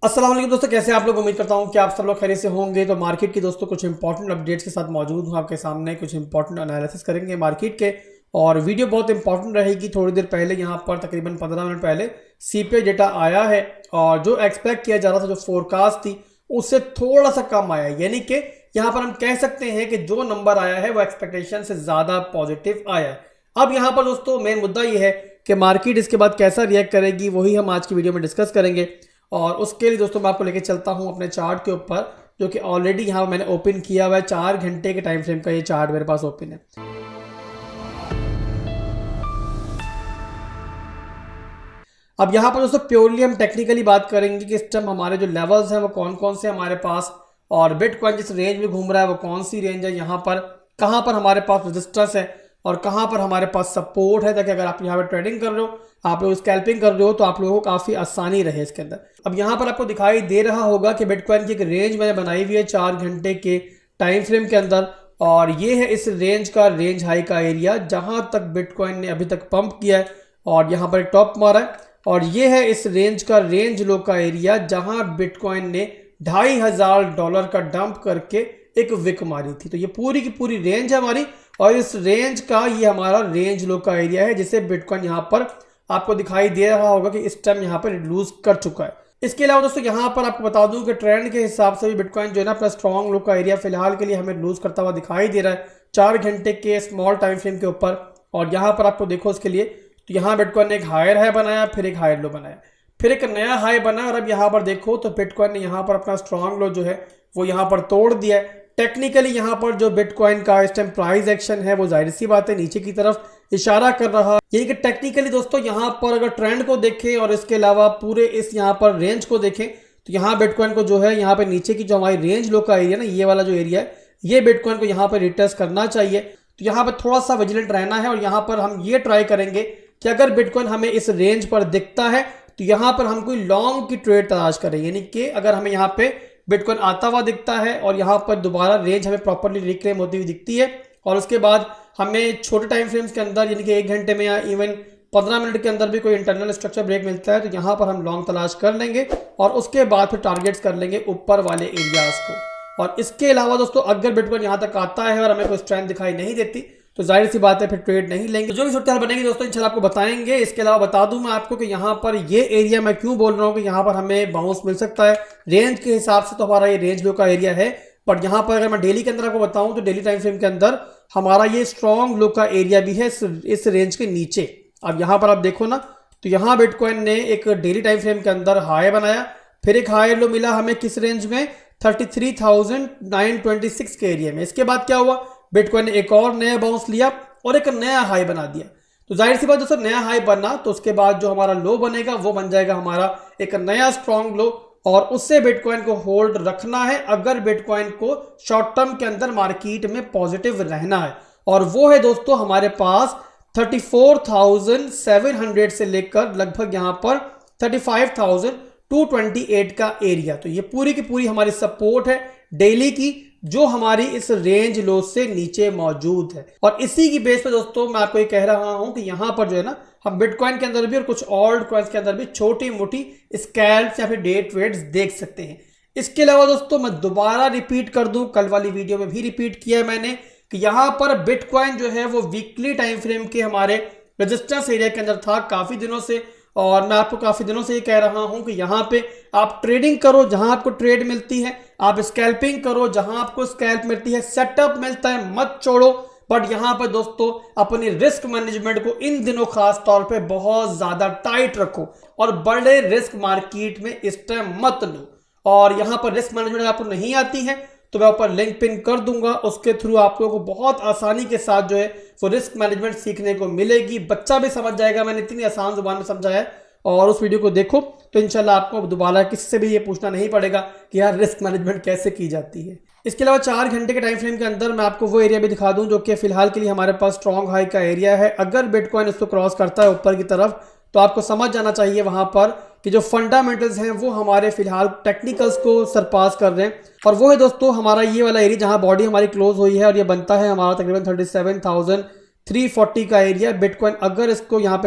अस्सलाम वालेकुम दोस्तों, कैसे आप लोग। उम्मीद करता हूं कि आप सब लोग खैरियत से होंगे। तो मार्केट की दोस्तों कुछ इंपॉर्टेंट अपडेट्स के साथ मौजूद हूं आपके सामने। कुछ इंपॉर्टेंट एनालिसिस करेंगे मार्केट के और वीडियो बहुत इंपॉर्टेंट रहेगी। थोड़ी देर पहले यहां पर तकरीबन 15 मिनट पहले सीपीआई डेटा आया है और जो एक्सपेक्ट किया जा रहा था, जो फोरकास्ट थी, उससे थोड़ा सा कम आया है। यानी कि यहां पर हम कह सकते हैं कि जो नंबर आया है वो एक्सपेक्टेशन से ज्यादा पॉजिटिव आया है। अब यहां पर दोस्तों मेन मुद्दा ये है कि मार्केट इसके बाद कैसा रिएक्ट करेगी, वही हम आज की वीडियो में डिस्कस करेंगे। और उसके लिए दोस्तों मैं आपको लेके चलता हूं अपने चार्ट के ऊपर, जो कि ऑलरेडी यहां मैंने ओपन किया हुआ है। 4 घंटे के टाइम फ्रेम का ये चार्ट मेरे पास ओपन है। अब यहां पर दोस्तों प्योरली हम टेक्निकली बात करेंगे कि इस टाइम हमारे जो लेवल्स हैं वो कौन कौन से हमारे पास, और बिटकॉइन जिस रेंज में घूम रहा है वो कौन सी रेंज है, यहाँ पर कहां पर हमारे पास रेजिस्टेंस है और कहां पर हमारे पास सपोर्ट है, ताकि अगर आप यहाँ पर ट्रेडिंग कर रहे हो, आप लोग स्कैल्पिंग कर रहे हो, तो आप लोगों को काफी आसानी रहे इसके अंदर। अब यहाँ पर आपको दिखाई दे रहा होगा कि बिटकॉइन की एक रेंज मैंने बनाई हुई है 4 घंटे के टाइम फ्रेम के अंदर, और ये है इस रेंज का रेंज हाई का एरिया जहां तक बिटकॉइन ने अभी तक पंप किया है और यहाँ पर टॉप मारा है। और ये है इस रेंज का रेंज लो का एरिया जहां बिटकॉइन ने $2,500 का डंप करके एक विक मारी थी। तो ये पूरी की पूरी रेंज है हमारी, और इस रेंज का ये हमारा रेंज लो का एरिया है, जिसे बिटकॉइन यहाँ पर आपको दिखाई दे रहा होगा कि इस टाइम यहाँ पर लूज कर चुका है। इसके अलावा दोस्तों यहाँ पर आपको बता दूं कि ट्रेंड के हिसाब से भी बिटकॉइन जो है ना अपना स्ट्रॉन्ग लो का एरिया फिलहाल के लिए हमें लूज करता हुआ दिखाई दे रहा है 4 घंटे के स्मॉल टाइम फ्रेम के ऊपर। और यहाँ पर आपको देखो इसके लिए, तो यहाँ बिटकॉइन ने एक हायर हाई बनाया, फिर एक हायर लो बनाया, फिर एक नया हाई बना, और अब यहाँ पर देखो तो बिटकॉइन ने यहाँ पर अपना स्ट्रॉन्ग लो जो है वो यहाँ पर तोड़ दिया है। टेक्निकली यहाँ पर जो बिटकॉइन का इस टाइम प्राइस एक्शन है वो जाहिर सी बात है नीचे की तरफ इशारा कर रहा है। यानी कि टेक्निकली दोस्तों यहाँ पर अगर ट्रेंड को देखें और इसके अलावा पूरे इस यहाँ पर रेंज को देखें, तो यहाँ बिटकॉइन को जो है यहाँ पे नीचे की जो हमारी रेंज लो का एरिया ना, ये वाला जो एरिया है, ये बिटकॉइन को यहाँ पर रिटेस्ट करना चाहिए। तो यहाँ पर थोड़ा सा विजिलेंट रहना है, और यहाँ पर हम ये ट्राई करेंगे कि अगर बिटकॉइन हमें इस रेंज पर दिखता है तो यहाँ पर हम कोई लॉन्ग की ट्रेड तलाश करें। यानी कि अगर हमें यहाँ पे बिटकॉइन आता हुआ दिखता है और यहाँ पर दोबारा रेंज हमें प्रॉपर्ली रिक्लेम होती हुई दिखती है, और उसके बाद हमें छोटे टाइम फ्रेम्स के अंदर यानी कि 1 घंटे में या इवन 15 मिनट के अंदर भी कोई इंटरनल स्ट्रक्चर ब्रेक मिलता है, तो यहाँ पर हम लॉन्ग तलाश कर लेंगे और उसके बाद फिर टारगेट्स कर लेंगे ऊपर वाले एरियाज को। और इसके अलावा दोस्तों अगर बिटकॉइन यहाँ तक आता है और हमें कोई स्ट्रेंथ दिखाई नहीं देती, तो जाहिर सी बात है फिर ट्रेड नहीं लेंगे। जो भी सूरत हाल बनेगी दोस्तों इंशाल्लाह आपको बताएंगे। इसके अलावा बता दूं मैं आपको कि यहाँ पर ये एरिया मैं क्यों बोल रहा हूँ कि यहाँ पर हमें बाउंस मिल सकता है। रेंज के हिसाब से तो हमारा ये रेंज लो का एरिया है, बट यहाँ पर अगर मैं डेली के अंदर आपको बताऊं तो डेली टाइम फ्रेम के अंदर हमारा ये स्ट्रॉन्ग लो का एरिया भी है इस रेंज के नीचे। अब यहाँ पर आप देखो ना, तो यहाँ बिटकॉइन ने एक डेली टाइम फ्रेम के अंदर हाई बनाया, फिर एक हाई लो मिला हमें किस रेंज में, 33,926 के एरिया में। इसके बाद क्या हुआ, बिटकॉइन ने एक और नया बाउंस लिया और एक नया हाई बना दिया। तो जाहिर सी बात दोस्तों नया हाई बना तो उसके बाद जो हमारा लो बनेगा वो बन जाएगा हमारा एक नया स्ट्रॉन्ग लो, और उससे बिटकॉइन को होल्ड रखना है अगर बिटकॉइन को शॉर्ट टर्म के अंदर मार्केट में पॉजिटिव रहना है। और वो है दोस्तों हमारे पास 34,700 से लेकर लगभग यहाँ पर 35,228 का एरिया। तो ये पूरी की पूरी हमारी सपोर्ट है डेली की, जो हमारी इस रेंज लो से नीचे मौजूद है। और इसी की बेस पे दोस्तों मैं आपको ये कह रहा हूं कि यहां पर जो है ना हम बिटकॉइन के अंदर भी और कुछ ऑल्ट कॉइन्स के अंदर भी छोटी मोटी स्कैल्प्स या फिर डे ट्रेड्स देख सकते हैं। इसके अलावा दोस्तों मैं दोबारा रिपीट कर दूं, कल वाली वीडियो में भी रिपीट किया है मैंने कि यहां पर बिटकॉइन जो है वो वीकली टाइम फ्रेम के हमारे रेजिस्टेंस एरिया के अंदर था काफी दिनों से, और मैं आपको काफी दिनों से ये कह रहा हूं कि यहां पे आप ट्रेडिंग करो जहां आपको ट्रेड मिलती है, आप स्कैल्पिंग करो जहां आपको स्कैल्प मिलती है, सेटअप मिलता है मत छोड़ो। बट यहां पर दोस्तों अपनी रिस्क मैनेजमेंट को इन दिनों खास तौर पे बहुत ज्यादा टाइट रखो और बड़े रिस्क मार्केट में इस टाइम मत लो। और यहां पर रिस्क मैनेजमेंट आपको नहीं आती है तो मैं ऊपर लिंक पिन कर दूंगा, उसके थ्रू आप लोगों को बहुत आसानी के साथ जो है वो रिस्क मैनेजमेंट सीखने को मिलेगी। बच्चा भी समझ जाएगा, मैंने इतनी आसान जुबान में समझाया है। और उस वीडियो को देखो तो इंशाल्लाह आपको दोबारा किसी से भी ये पूछना नहीं पड़ेगा कि यार रिस्क मैनेजमेंट कैसे की जाती है। इसके अलावा 4 घंटे के टाइम फ्रेम के अंदर मैं आपको वो एरिया भी दिखा दूं जो कि फिलहाल के लिए हमारे पास स्ट्रॉन्ग हाई का एरिया है। अगर बिटकॉइन इसको क्रॉस करता है ऊपर की तरफ तो आपको समझ जाना चाहिए वहां पर कि जो फंडामेंटल्स हैं वो हमारे फिलहाल टेक्निकल्स को सरपास कर रहे हैं। और वो है दोस्तों हमारा ये वाला एरिया जहां बॉडी हमारी क्लोज हुई है, और ये बनता है हमारा तकरीबन 37,340 का एरिया। बिटकॉइन अगर इसको यहाँ पे